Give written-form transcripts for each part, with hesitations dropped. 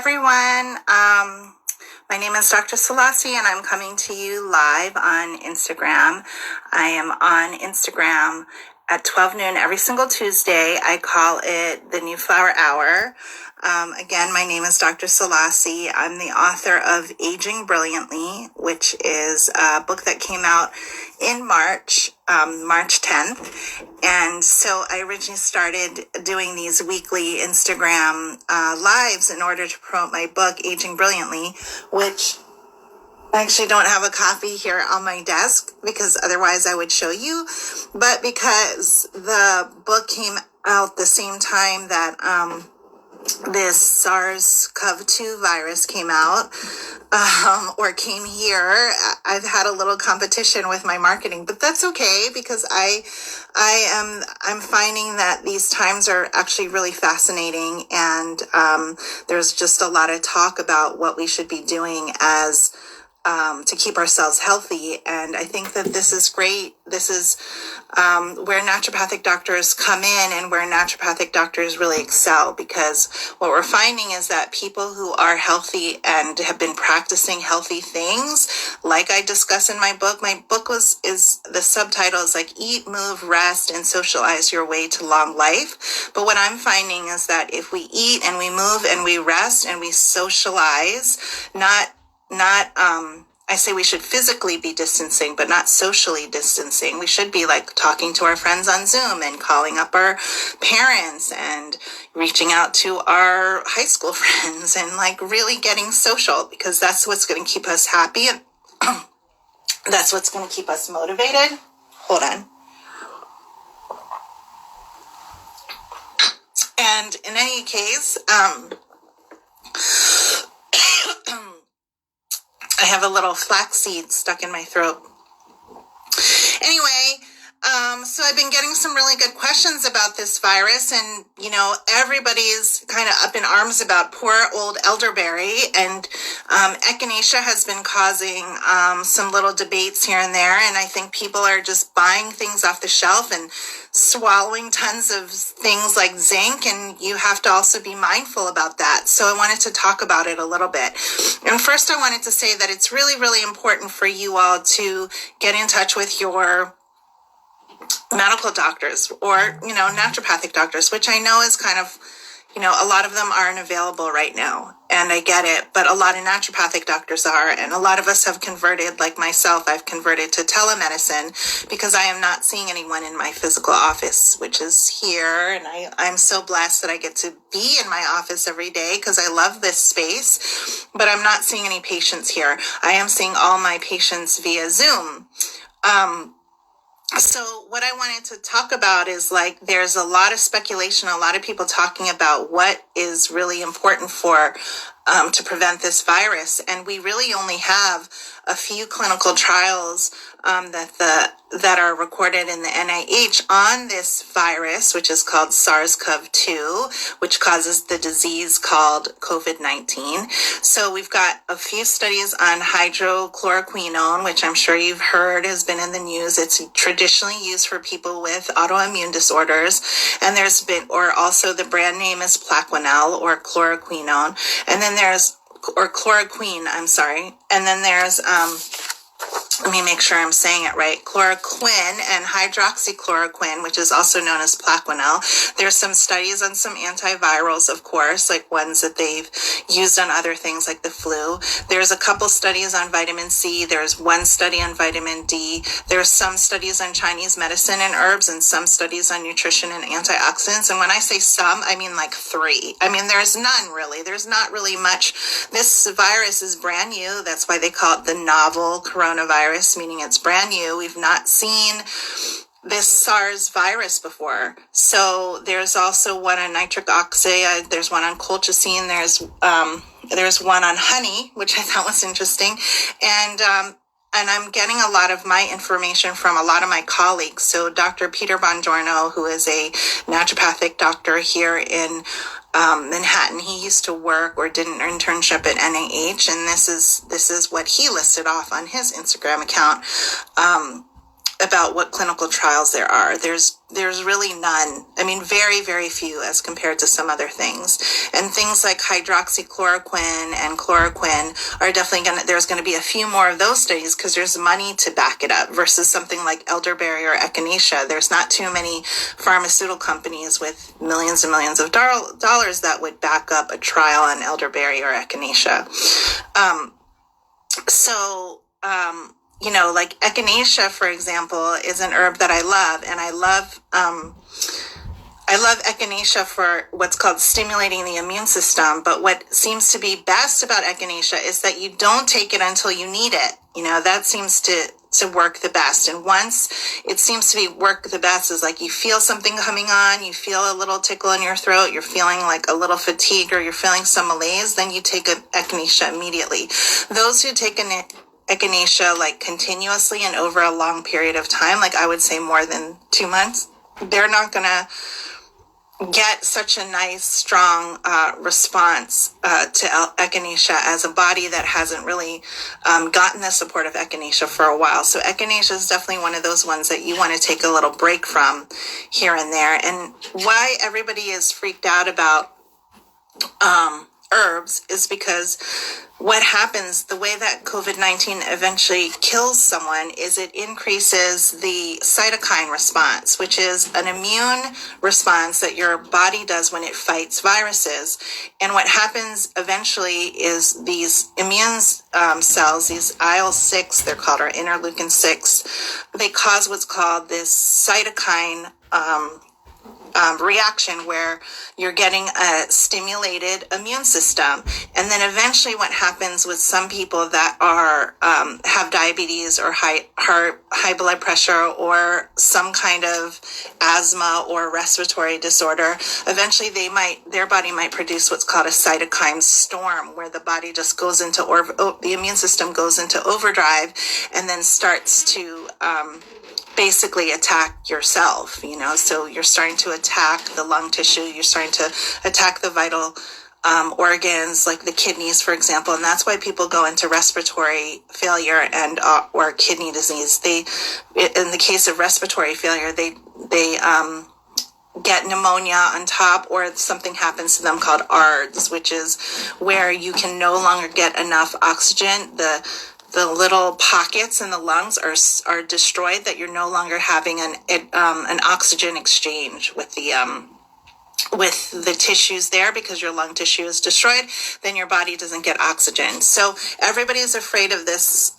everyone. My name is Dr. Selassie, and I'm coming to you live on Instagram. I am on Instagram at 12 noon every single Tuesday. I call it the New Flower Hour. Again, my name is Dr. Selassie. I'm the author of Aging Brilliantly, which is a book that came out in March 10th. And so I originally started doing these weekly Instagram lives in order to promote my book, Aging Brilliantly, which I actually don't have a copy here on my desk because otherwise I would show you. But because the book came out the same time that this SARS-CoV-2 virus came out, or came here, I've had a little competition with my marketing, but that's okay because I'm finding that these times are actually really fascinating, and there's just a lot of talk about what we should be doing as to keep ourselves healthy. And I think that this is great. This is where naturopathic doctors come in and where naturopathic doctors really excel, because what we're finding is that people who are healthy and have been practicing healthy things, like I discuss in my book is the subtitle is like Eat, Move, Rest, and Socialize Your Way to Long Life. But what I'm finding is that if we eat and we move and we rest and we socialize, I say we should physically be distancing, but not socially distancing. We should be like talking to our friends on Zoom and calling up our parents and reaching out to our high school friends and like really getting social, because that's what's going to keep us happy and that's what's going to keep us motivated. Hold on. And in any case, I have a little flaxseed stuck in my throat. Anyway, so I've been getting some really good questions about this virus, and, everybody's kind of up in arms about poor old elderberry, and Echinacea has been causing some little debates here and there, and I think people are just buying things off the shelf and swallowing tons of things like zinc, and you have to also be mindful about that. So I wanted to talk about it a little bit. And first I wanted to say that it's really, really important for you all to get in touch with your medical doctors or, naturopathic doctors, which I know is kind of, a lot of them aren't available right now, and I get it, but a lot of naturopathic doctors are, and a lot of us have converted, like myself, I've converted to telemedicine because I am not seeing anyone in my physical office, which is here, and I'm so blessed that I get to be in my office every day because I love this space, but I'm not seeing any patients here. I am seeing all my patients via Zoom. So what I wanted to talk about is there's a lot of speculation, a lot of people talking about what is really important for to prevent this virus. And we really only have a few clinical trials that are recorded in the NIH on this virus, which is called SARS-CoV-2, which causes the disease called COVID-19. So we've got a few studies on hydrochloroquinone, which I'm sure you've heard has been in the news. It's traditionally used for people with autoimmune disorders. And also the brand name is Plaquenil or chloroquinone. And then or chloroquine, I'm sorry. And then there's, let me make sure I'm saying it right, chloroquine and hydroxychloroquine, which is also known as Plaquenil. There's some studies on some antivirals, of course, like ones that they've used on other things like the flu. There's a couple studies on vitamin C. There's one study on vitamin D. There's some studies on Chinese medicine and herbs, and some studies on nutrition and antioxidants. And when I say some, I mean like 3. I mean, there's none really. There's not really much. This virus is brand new. That's why they call it the novel coronavirus, meaning it's brand new. We've not seen this SARS virus before. So there's also one on nitric oxide. There's one on colchicine. There's one on honey, which I thought was interesting. And I'm getting a lot of my information from a lot of my colleagues. So Dr. Peter Bongiorno, who is a naturopathic doctor here in Manhattan, he used to work or did an internship at NIH, and this is what he listed off on his Instagram account. about what clinical trials there are. There's really none. I mean, very, very few as compared to some other things. And things like hydroxychloroquine and chloroquine are definitely there's going to be a few more of those studies because there's money to back it up versus something like elderberry or echinacea. There's not too many pharmaceutical companies with millions and millions of dollars that would back up a trial on elderberry or echinacea. Like echinacea, for example, is an herb that I love, and I love echinacea for what's called stimulating the immune system. But what seems to be best about echinacea is that you don't take it until you need it. That seems to work the best. And once it seems to be work the best is like you feel something coming on, you feel a little tickle in your throat, you're feeling like a little fatigue or you're feeling some malaise, then you take an echinacea immediately. Those who take an echinacea like continuously and over a long period of time, like I would say more than 2 months, they're not going to get such a nice, strong response to echinacea as a body that hasn't really gotten the support of echinacea for a while. So echinacea is definitely one of those ones that you want to take a little break from here and there. And why everybody is freaked out about herbs is because what happens, the way that COVID-19 eventually kills someone is it increases the cytokine response, which is an immune response that your body does when it fights viruses. And what happens eventually is these immune cells, these IL-6, they're called, or interleukin-6, they cause what's called this cytokine reaction where you're getting a stimulated immune system. And then eventually what happens with some people that are have diabetes or high blood pressure or some kind of asthma or respiratory disorder, eventually their body might produce what's called a cytokine storm, where the body just goes into the immune system goes into overdrive and then starts to basically attack yourself, so you're starting to attack the lung tissue, you're starting to attack the vital organs like the kidneys, for example, and that's why people go into respiratory failure and or kidney disease. In the case of respiratory failure, they get pneumonia on top, or something happens to them called ARDS, which is where you can no longer get enough oxygen. The little pockets in the lungs are destroyed, that you're no longer having an oxygen exchange with the tissues there, because your lung tissue is destroyed. Then your body doesn't get oxygen. So everybody's afraid of this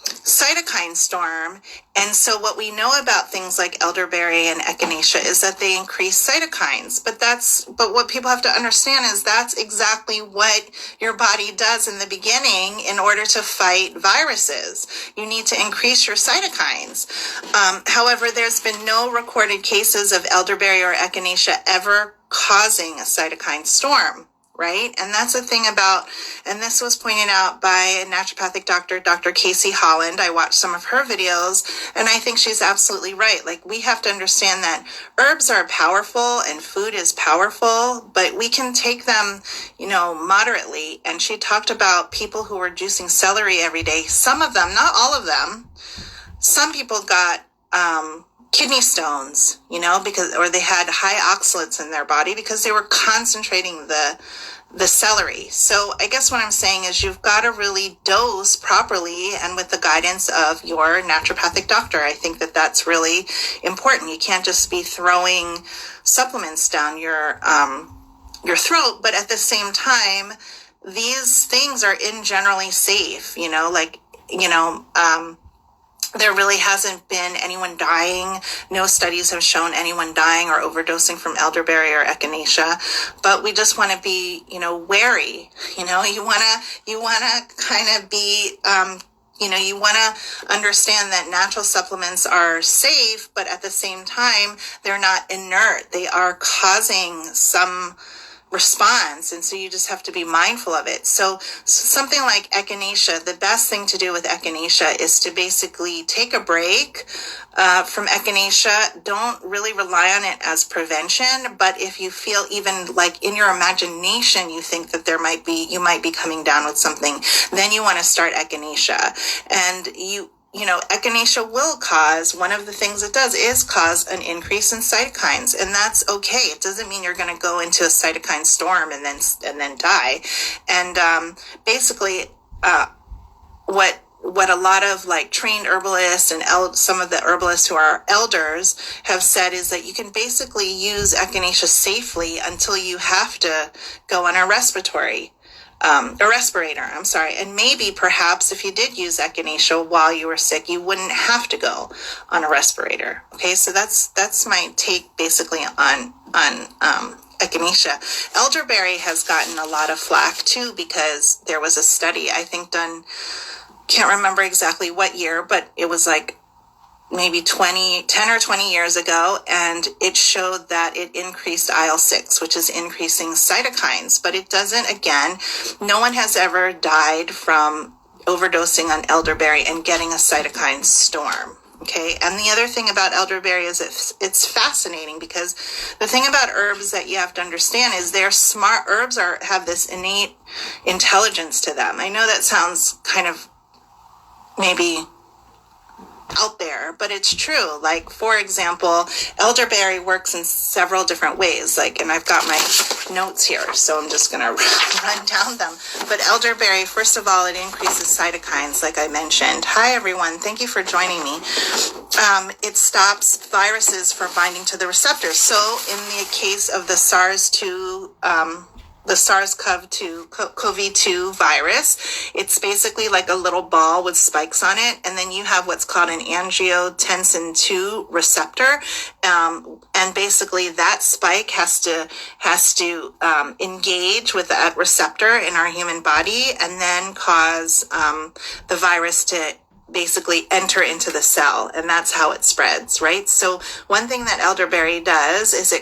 cytokine storm. And so what we know about things like elderberry and echinacea is that they increase cytokines. But what people have to understand is that's exactly what your body does in the beginning in order to fight viruses. You need to increase your cytokines. However, there's been no recorded cases of elderberry or echinacea ever causing a cytokine storm. Right? And that's the thing about, and this was pointed out by a naturopathic doctor, Dr. Casey Holland. I watched some of her videos, and I think she's absolutely right. Like, we have to understand that herbs are powerful and food is powerful, but we can take them, moderately. And she talked about people who were juicing celery every day. Some of them, not all of them, some people got kidney stones, or they had high oxalates in their body because they were concentrating the celery. So I guess what I'm saying is you've got to really dose properly and with the guidance of your naturopathic doctor. I think that that's really important. You can't just be throwing supplements down your throat, but at the same time, these things are generally safe, there really hasn't been anyone dying. No studies have shown anyone dying or overdosing from elderberry or echinacea, but we just want to be, wary. You want to kind of be, you want to understand that natural supplements are safe, but at the same time, they're not inert. They are causing some response, and so you just have to be mindful of it. So something like echinacea, the best thing to do with echinacea is to basically take a break from echinacea. Don't really rely on it as prevention, but if you feel even like in your imagination you think that you might be coming down with something, then you want to start echinacea. And echinacea will cause, one of the things it does is cause an increase in cytokines, and that's okay. It doesn't mean you're going to go into a cytokine storm and then die. And basically, what a lot of like trained herbalists and some of the herbalists who are elders have said is that you can basically use echinacea safely until you have to go on a respirator, and maybe perhaps if you did use echinacea while you were sick, you wouldn't have to go on a respirator. Okay, so that's my take basically on echinacea. Elderberry has gotten a lot of flack too, because there was a study, I think, done, can't remember exactly what year, but it was like maybe 10 or 20 years ago, and it showed that it increased IL-6, which is increasing cytokines, but it doesn't, again, no one has ever died from overdosing on elderberry and getting a cytokine storm. Okay, and the other thing about elderberry is it's fascinating, because the thing about herbs that you have to understand is they're smart. Herbs have this innate intelligence to them. I know that sounds kind of maybe out there, but it's true. Like, for example, elderberry works in several different ways. Like, and I've got my notes here, so I'm just going to run down them. But elderberry, first of all, it increases cytokines, like I mentioned. Hi, everyone. Thank you for joining me. It stops viruses from binding to the receptors. So in the case of the SARS-CoV-2 virus, it's basically like a little ball with spikes on it, and then you have what's called an angiotensin 2 receptor, and basically that spike has to engage with that receptor in our human body, and then cause the virus to basically enter into the cell, and that's how it spreads, right? So one thing that elderberry does is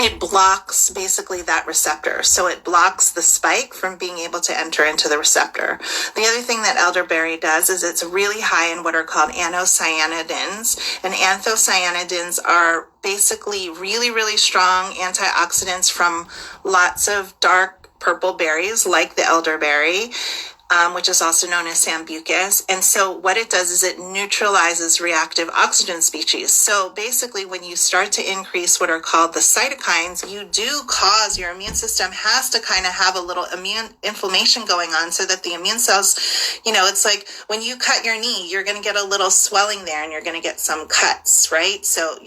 it blocks basically that receptor. So it blocks the spike from being able to enter into the receptor. The other thing that elderberry does is it's really high in what are called anthocyanidins. And anthocyanidins are basically really, really strong antioxidants from lots of dark purple berries like the elderberry, which is also known as sambucus. And so what it does is it neutralizes reactive oxygen species. So basically, when you start to increase what are called the cytokines, you do cause your immune system has to kind of have a little immune inflammation going on, so that the immune cells, it's like when you cut your knee, you're going to get a little swelling there, and you're going to get some cuts, right? So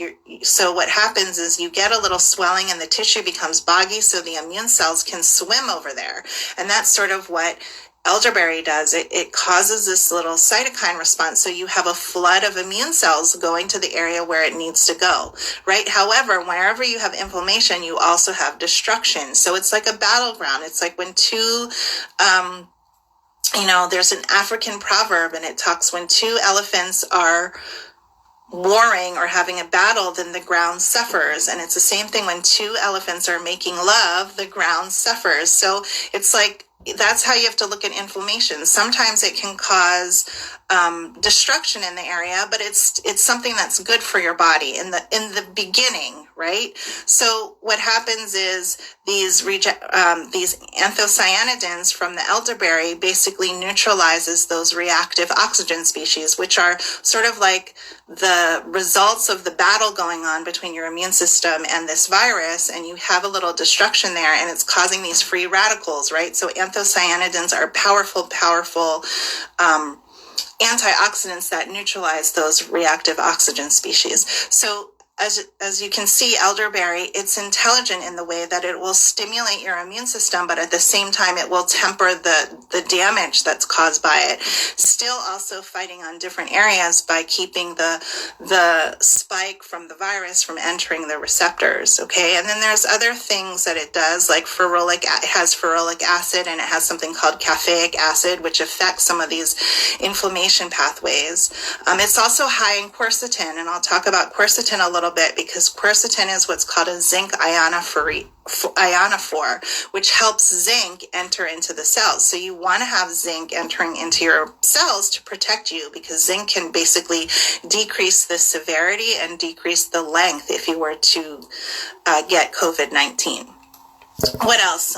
what happens is you get a little swelling and the tissue becomes boggy, so the immune cells can swim over there. And that's sort of what elderberry does. It causes this little cytokine response, so you have a flood of immune cells going to the area where it needs to go, right? However, wherever you have inflammation, you also have destruction. So it's like a battleground. It's like when two there's an African proverb, and it talks when two elephants are warring or having a battle, then the ground suffers. And it's the same thing when two elephants are making love, the ground suffers. So it's like, that's how you have to look at inflammation. Sometimes it can cause destruction in the area, but it's something that's good for your body in the beginning, right? So what happens is these anthocyanidins from the elderberry basically neutralizes those reactive oxygen species, which are sort of like the results of the battle going on between your immune system and this virus, and you have a little destruction there, and it's causing these free radicals, right? So anthocyanidins are powerful antioxidants that neutralize those reactive oxygen species. So as you can see, elderberry, it's intelligent in the way that it will stimulate your immune system, but at the same time, it will temper the damage that's caused by it. Still also fighting on different areas by keeping the spike from the virus from entering the receptors, okay? And then there's other things that it does, like it has ferulic acid, and it has something called caffeic acid, which affects some of these inflammation pathways. It's also high in quercetin, and I'll talk about quercetin a little bit, because quercetin is what's called a zinc ionophore, which helps zinc enter into the cells. So you want to have zinc entering into your cells to protect you, because zinc can basically decrease the severity and decrease the length if you were to get COVID-19. What else?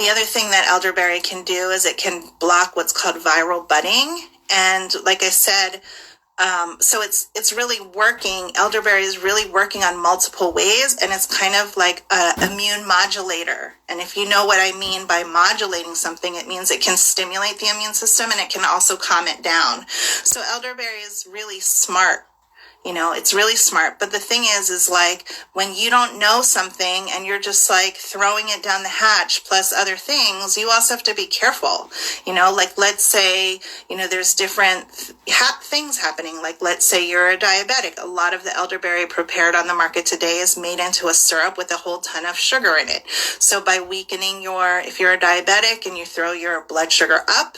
The other thing that elderberry can do is it can block what's called viral budding. And like I said, so it's really working. Elderberry is really working on multiple ways, and it's kind of like an immune modulator. And if you know what I mean by modulating something, it means it can stimulate the immune system and it can also calm it down. So elderberry is really smart. It's really smart. But the thing is like when you don't know something and you're just like throwing it down the hatch plus other things, you also have to be careful. Like let's say, there's different things happening. Like let's say you're a diabetic. A lot of the elderberry prepared on the market today is made into a syrup with a whole ton of sugar in it. So by weakening if you're a diabetic and you throw your blood sugar up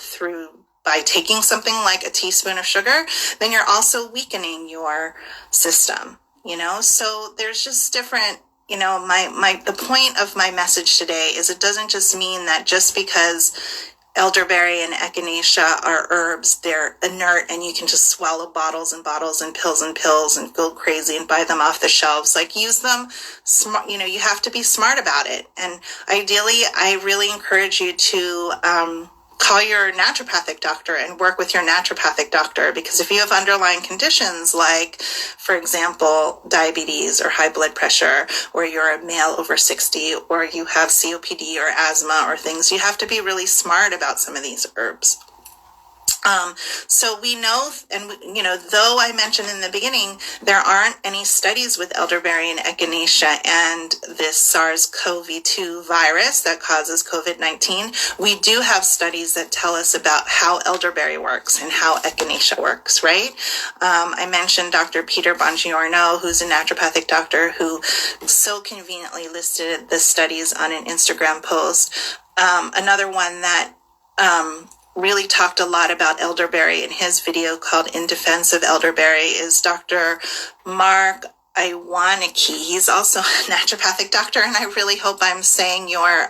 by taking something like a teaspoon of sugar, then you're also weakening your system, So there's just different, the point of my message today is it doesn't just mean that just because elderberry and echinacea are herbs, they're inert and you can just swallow bottles and bottles and pills and go crazy and buy them off the shelves. Like use them smart, you have to be smart about it. And ideally, I really encourage you to, call your naturopathic doctor and work with your naturopathic doctor, because if you have underlying conditions like, for example, diabetes or high blood pressure, or you're a male over 60, or you have COPD or asthma or things, you have to be really smart about some of these herbs. So we know, and though I mentioned in the beginning, there aren't any studies with elderberry and echinacea and this SARS-CoV-2 virus that causes COVID-19. We do have studies that tell us about how elderberry works and how echinacea works, right? I mentioned Dr. Peter Bongiorno, who's a naturopathic doctor who so conveniently listed the studies on an Instagram post. Another one that, really talked a lot about elderberry in his video called In Defense of Elderberry is Dr. Mark Iwanicki. He's also a naturopathic doctor, and I really hope I'm saying your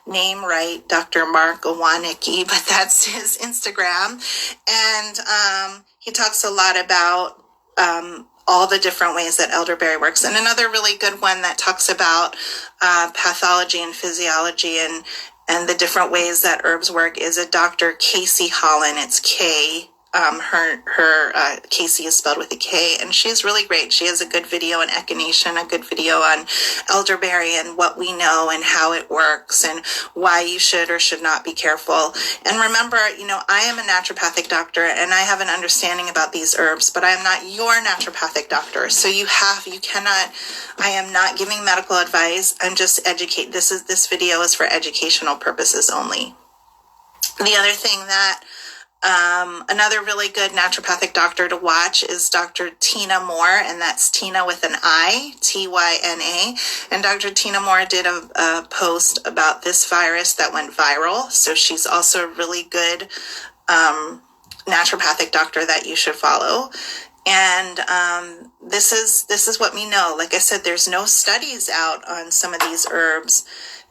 name right, Dr. Mark Iwanicki, but that's his Instagram. And he talks a lot about all the different ways that elderberry works. And another really good one that talks about pathology and physiology and the different ways that herbs work is a Dr. Casey Holland. It's K. Her Casey is spelled with a K, and she's really great. She has a good video on echinacea and a good video on elderberry and what we know and how it works and why you should or should not be careful. And remember, I am a naturopathic doctor and I have an understanding about these herbs, but I am not your naturopathic doctor. So I am not giving medical advice. I'm just this video is for educational purposes only. The other thing that another really good naturopathic doctor to watch is Dr. Tina Moore, and that's Tina with an I, Tyna. And Dr. Tina Moore did a post about this virus that went viral. So she's also a really good naturopathic doctor that you should follow. And this is what we know. Like I said, there's no studies out on some of these herbs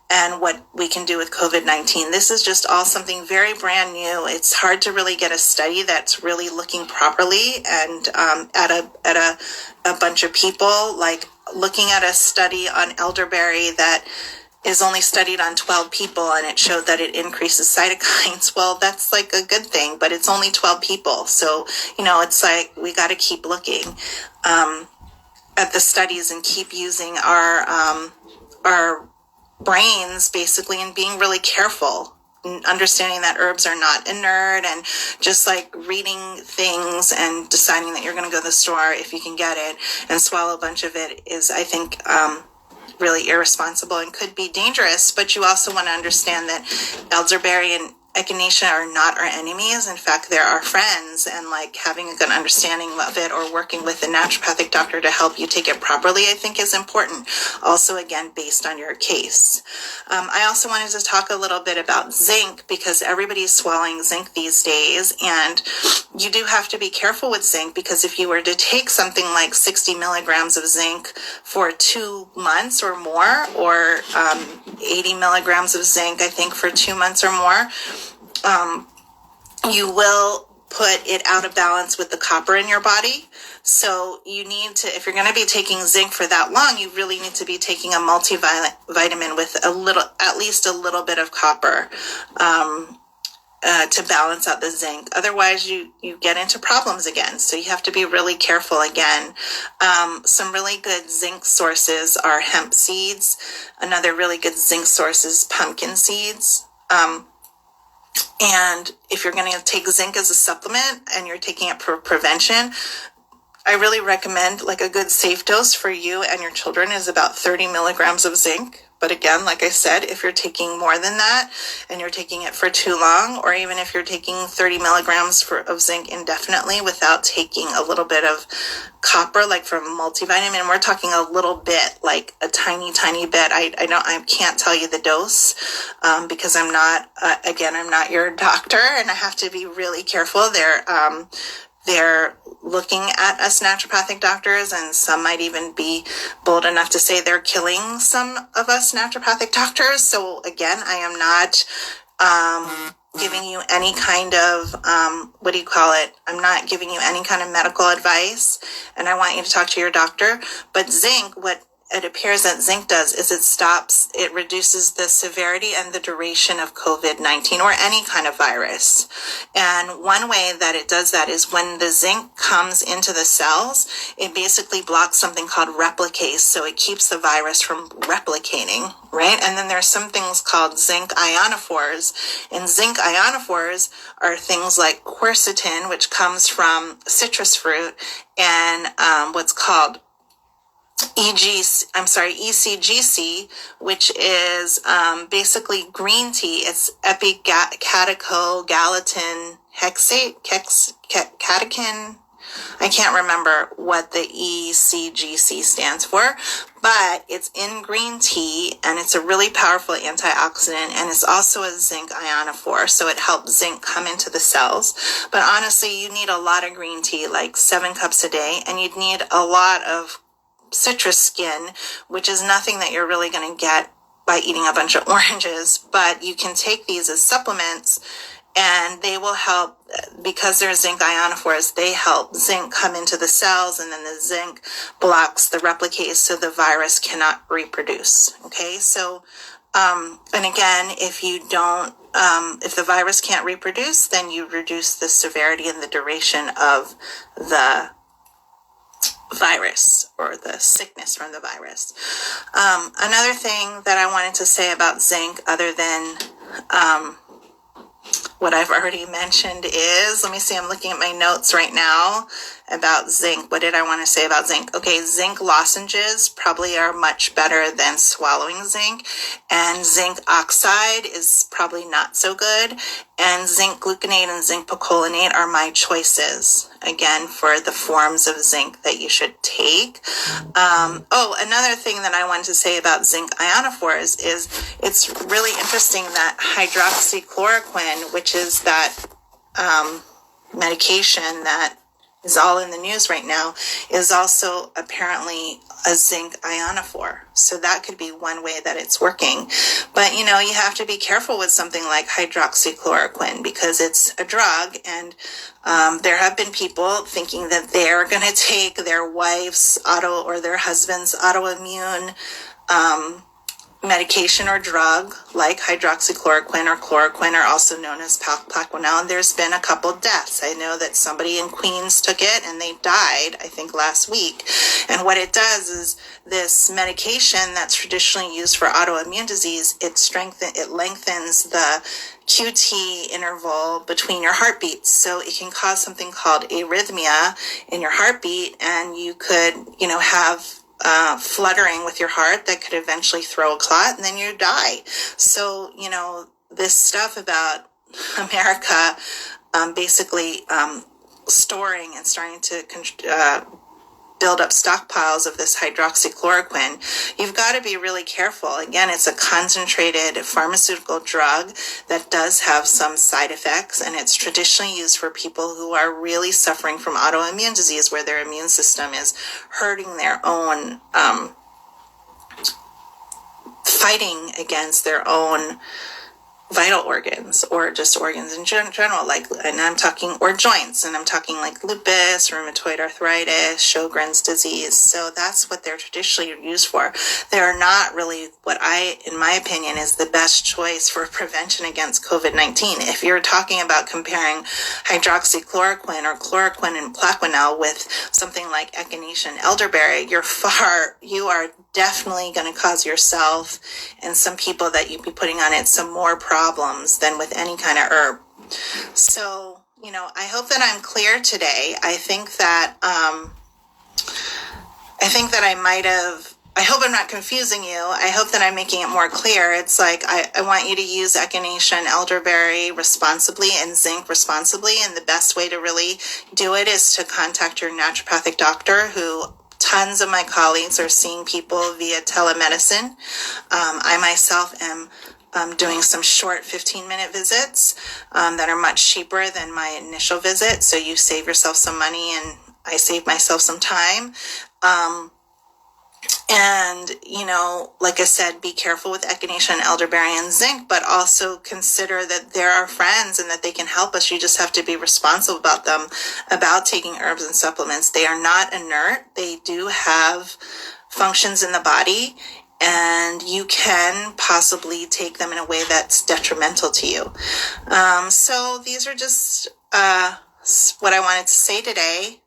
and what we can do with COVID-19. This is just all something very brand new. It's hard to really get a study that's really looking properly and at a bunch of people. Like looking at a study on elderberry that is only studied on 12 people and it showed that it increases cytokines. Well, that's like a good thing, but it's only 12 people. So, it's like we got to keep looking at the studies and keep using our brains basically and being really careful, understanding that herbs are not inert, and just like reading things and deciding that you're going to go to the store if you can get it and swallow a bunch of it is, I think, really irresponsible and could be dangerous. But you also want to understand that elderberry and echinacea are not our enemies. In fact, they're our friends, and like having a good understanding of it or working with a naturopathic doctor to help you take it properly, I think is important. Also, again, based on your case. I also wanted to talk a little bit about zinc because everybody's swallowing zinc these days, and you do have to be careful with zinc because if you were to take something like 60 milligrams of zinc for 2 months or more, or 80 milligrams of zinc, I think, for 2 months or more, you will put it out of balance with the copper in your body. So you need to, if you're going to be taking zinc for that long, you really need to be taking a multivitamin with at least a little bit of copper, to balance out the zinc. Otherwise, you get into problems again. So you have to be really careful again. Some really good zinc sources are hemp seeds. Another really good zinc source is pumpkin seeds. And if you're going to take zinc as a supplement and you're taking it for prevention, I really recommend, like, a good safe dose for you and your children is about 30 milligrams of zinc. But again, like I said, if you're taking more than that and you're taking it for too long, or even if you're taking 30 milligrams of zinc indefinitely without taking a little bit of copper, like from a multivitamin, we're talking a little bit, like a tiny, tiny bit. I can't tell you the dose, because I'm not your doctor, and I have to be really careful. They're looking at us naturopathic doctors, and some might even be bold enough to say they're killing some of us naturopathic doctors. So again, I am not giving you any kind of, I'm not giving you any kind of medical advice, and I want you to talk to your doctor. But zinc, what it appears that zinc does is it reduces the severity and the duration of COVID-19 or any kind of virus. And one way that it does that is when the zinc comes into the cells, it basically blocks something called replicase. So it keeps the virus from replicating, right? And then there's some things called zinc ionophores. And zinc ionophores are things like quercetin, which comes from citrus fruit, and what's called ECGC, which is basically green tea. It's epicatecholgalatin hexate, catechin. I can't remember what the ECGC stands for, but it's in green tea, and it's a really powerful antioxidant, and it's also a zinc ionophore, so it helps zinc come into the cells. But honestly, you need a lot of green tea, like 7 cups a day, and you'd need a lot of citrus skin, which is nothing that you're really going to get by eating a bunch of oranges, but you can take these as supplements, and they will help, because they're zinc ionophores, they help zinc come into the cells, and then the zinc blocks the replicase so the virus cannot reproduce. Okay, so and again, if the virus can't reproduce, then you reduce the severity and the duration of the virus or the sickness from the virus. Another thing that I wanted to say about zinc, other than what I've already mentioned, is, let me see, I'm looking at my notes right now about zinc. What did I want to say about zinc? Okay, zinc lozenges probably are much better than swallowing zinc, and zinc oxide is probably not so good, and zinc gluconate and zinc picolinate are my choices, again, for the forms of zinc that you should take. Another thing that I wanted to say about zinc ionophores is it's really interesting that hydroxychloroquine, which is that medication that is all in the news right now, is also apparently a zinc ionophore. So that could be one way that it's working. But, you have to be careful with something like hydroxychloroquine, because it's a drug, and there have been people thinking that they're going to take their wife's or their husband's autoimmune medication or drug like hydroxychloroquine or chloroquine, or also known as Plaquenil, and there's been a couple deaths. I know that somebody in Queens took it and they died, I think last week. And what it does is, this medication that's traditionally used for autoimmune disease, it lengthens the QT interval between your heartbeats. So it can cause something called arrhythmia in your heartbeat, and you could, have fluttering with your heart that could eventually throw a clot, and then you die. So, this stuff about America basically storing and starting to build up stockpiles of this hydroxychloroquine, you've got to be really careful. Again, it's a concentrated pharmaceutical drug that does have some side effects, and it's traditionally used for people who are really suffering from autoimmune disease, where their immune system is hurting their own, fighting against their own vital organs or just organs in general, and I'm talking, or joints, and I'm talking like lupus, rheumatoid arthritis, Sjogren's disease. So that's what they're traditionally used for. They're not really what in my opinion, is the best choice for prevention against COVID-19. If you're talking about comparing hydroxychloroquine or chloroquine and Plaquenil with something like Echinacea and Elderberry, you are definitely going to cause yourself and some people that you'd be putting on it some more problems than with any kind of herb. So, I hope that I'm clear today. I hope I'm not confusing you. I hope that I'm making it more clear. It's like, I want you to use Echinacea and Elderberry responsibly and Zinc responsibly. And the best way to really do it is to contact your naturopathic doctor, who tons of my colleagues are seeing people via telemedicine. I myself am doing some short 15-minute visits that are much cheaper than my initial visit. So you save yourself some money and I save myself some time. And, like I said, be careful with Echinacea and Elderberry and Zinc, but also consider that they're our friends and that they can help us. You just have to be responsible about taking herbs and supplements. They are not inert. They do have functions in the body, and you can possibly take them in a way that's detrimental to you. So these are just what I wanted to say today.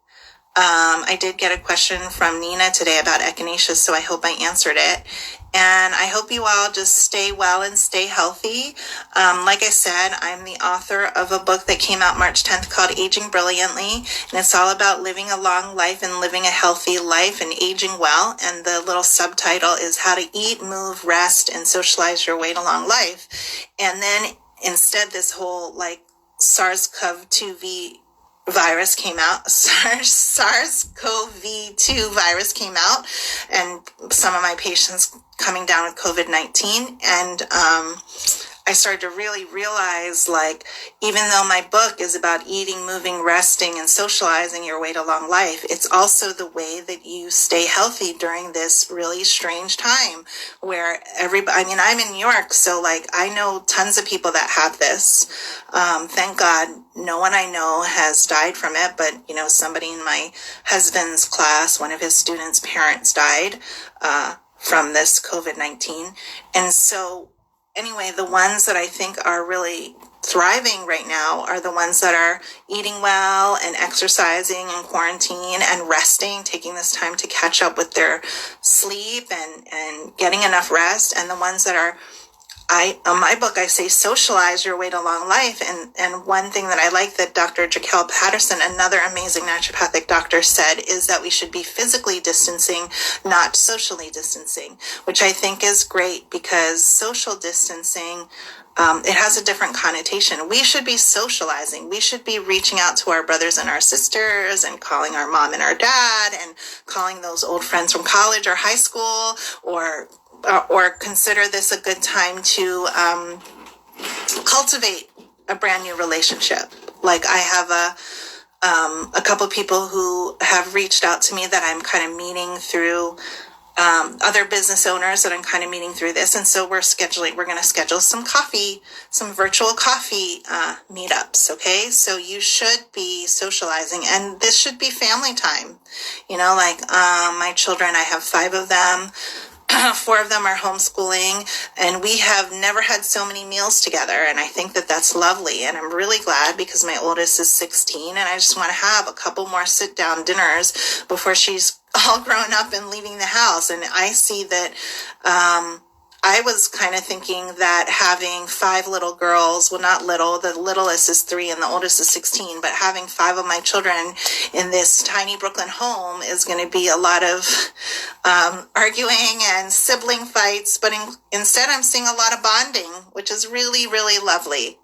I did get a question from Nina today about Echinacea, so I hope I answered it. And I hope you all just stay well and stay healthy. Like I said, I'm the author of a book that came out March 10th called Aging Brilliantly. And it's all about living a long life and living a healthy life and aging well. And the little subtitle is How to Eat, Move, Rest, and Socialize Your Way to Long Life. And then instead, this whole SARS-CoV-2 virus came out. SARS-CoV-2 virus came out, and some of my patients coming down with COVID-19. And I started to really realize, even though my book is about eating, moving, resting, and socializing your way to long life, it's also the way that you stay healthy during this really strange time where I'm in New York, so I know tons of people that have this. Thank God no one I know has died from it, but somebody in my husband's class, one of his students' parents died from this COVID-19. And so anyway, the ones that I think are really thriving right now are the ones that are eating well and exercising in quarantine and resting, taking this time to catch up with their sleep and getting enough rest. And the ones that are, in my book, I say socialize your way to long life. And one thing that I like that Dr. Jaquel Patterson, another amazing naturopathic doctor, said is that we should be physically distancing, not socially distancing, which I think is great because social distancing, it has a different connotation. We should be socializing. We should be reaching out to our brothers and our sisters and calling our mom and our dad and calling those old friends from college or high school, or consider this a good time to cultivate a brand new relationship. Like I have a couple people who have reached out to me that I'm kind of meeting through, other business owners that I'm kind of meeting through this. And so we're going to schedule some virtual coffee meetups. Okay. So you should be socializing, and this should be family time. My children, I have 5 of them. 4 of them are homeschooling, and we have never had so many meals together. And I think that that's lovely. And I'm really glad because my oldest is 16 and I just want to have a couple more sit down dinners before she's all grown up and leaving the house. And I see that, I was kind of thinking that having 5 little girls, well, not little, the littlest is 3 and the oldest is 16, but having 5 of my children in this tiny Brooklyn home is going to be a lot of arguing and sibling fights, but instead I'm seeing a lot of bonding, which is really, really lovely.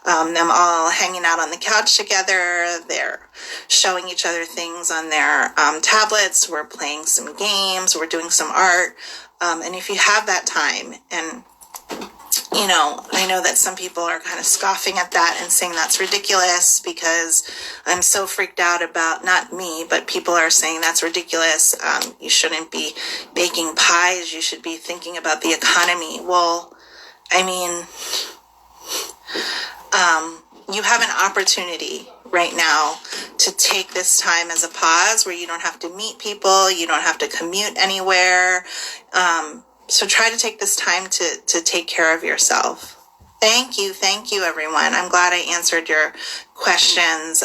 Them all hanging out on the couch together. They're showing each other things on their tablets. We're playing some games. We're doing some art. And if you have that time, and, I know that some people are kind of scoffing at that and saying that's ridiculous because I'm so freaked out about, not me, but people are saying that's ridiculous. You shouldn't be baking pies. You should be thinking about the economy. Well, I mean, you have an opportunity right now to take this time as a pause where you don't have to meet people, you don't have to commute anywhere. So try to take this time to take care of yourself. Thank you, everyone. I'm glad I answered your questions.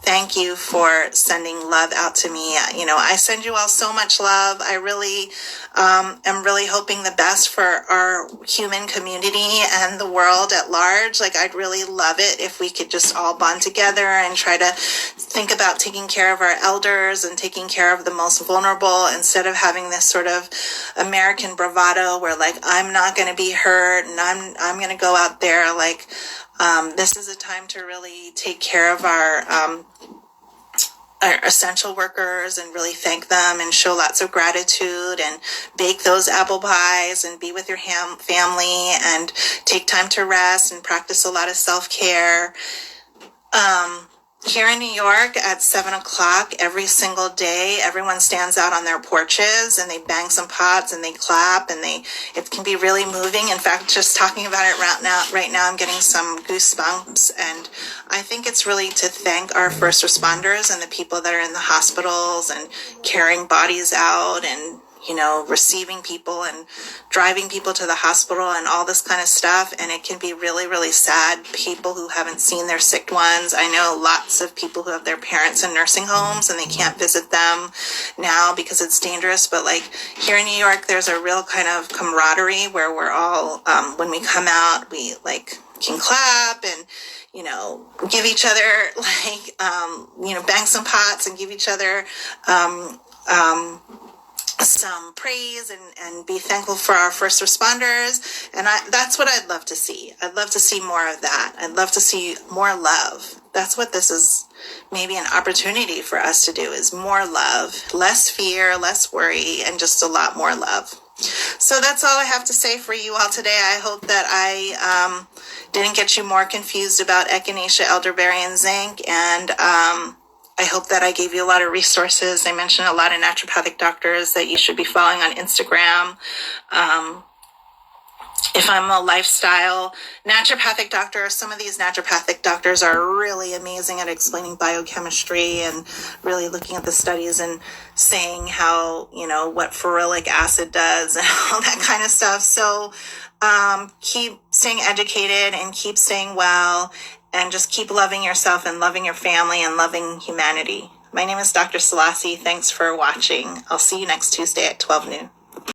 Thank you for sending love out to me. I send you all so much love. I really am really hoping the best for our human community and the world at large. Like, I'd really love it if we could just all bond together and try to think about taking care of our elders and taking care of the most vulnerable, instead of having this sort of American bravado where, like, I'm not going to be hurt and I'm going to go out there. Like, this is a time to really take care of our essential workers and really thank them and show lots of gratitude and bake those apple pies and be with your family and take time to rest and practice a lot of self-care. Here in New York at 7:00 every single day, everyone stands out on their porches and they bang some pots and they clap, and it can be really moving. In fact, just talking about it right now, I'm getting some goosebumps. And I think it's really to thank our first responders and the people that are in the hospitals and carrying bodies out and receiving people and driving people to the hospital and all this kind of stuff. And it can be really, really sad. People who haven't seen their sick ones. I know lots of people who have their parents in nursing homes and they can't visit them now because it's dangerous. But like here in New York, there's a real kind of camaraderie where we're all, when we come out, we like can clap and give each other bang some pots and give each other some praise and be thankful for our first responders. And that's what I'd love to see. I'd love to see more of that. I'd love to see more love. That's what this is, maybe an opportunity for us to do, is more love, less fear, less worry, and just a lot more love. So that's all I have to say for you all today. I hope that I didn't get you more confused about Echinacea, elderberry, and zinc. And I hope that I gave you a lot of resources. I mentioned a lot of naturopathic doctors that you should be following on Instagram. If I'm a lifestyle naturopathic doctor, some of these naturopathic doctors are really amazing at explaining biochemistry and really looking at the studies and saying how, what ferulic acid does and all that kind of stuff. So keep staying educated and keep staying well. And just keep loving yourself and loving your family and loving humanity. My name is Dr. Selassie. Thanks for watching. I'll see you next Tuesday at 12 noon.